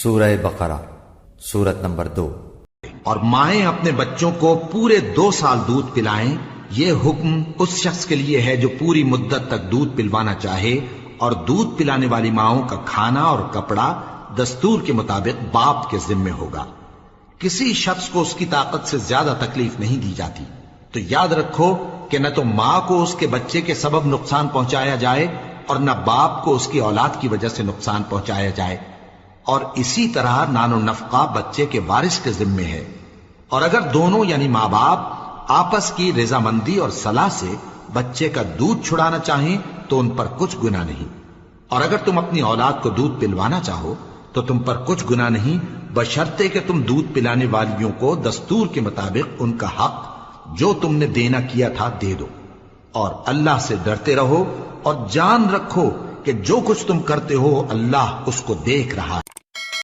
سورہ بقرہ سورت نمبر 2۔ اور مائیں اپنے بچوں کو پورے 2 سال دودھ پلائیں، یہ حکم اس شخص کے لیے ہے جو پوری مدت تک دودھ پلوانا چاہے، اور دودھ پلانے والی ماؤں کا کھانا اور کپڑا دستور کے مطابق باپ کے ذمے ہوگا۔ کسی شخص کو اس کی طاقت سے زیادہ تکلیف نہیں دی جاتی، تو یاد رکھو کہ نہ تو ماں کو اس کے بچے کے سبب نقصان پہنچایا جائے اور نہ باپ کو اس کی اولاد کی وجہ سے نقصان پہنچایا جائے، اور اسی طرح نان و نفقہ بچے کے وارث کے ذمے ہے۔ اور اگر دونوں یعنی ماں باپ آپس کی رضامندی اور صلاح سے بچے کا دودھ چھڑانا چاہیں تو ان پر کچھ گناہ نہیں، اور اگر تم اپنی اولاد کو دودھ پلوانا چاہو تو تم پر کچھ گناہ نہیں، بشرطے کہ تم دودھ پلانے والیوں کو دستور کے مطابق ان کا حق جو تم نے دینا کیا تھا دے دو، اور اللہ سے ڈرتے رہو اور جان رکھو کہ جو کچھ تم کرتے ہو اللہ اس کو دیکھ رہا ہے۔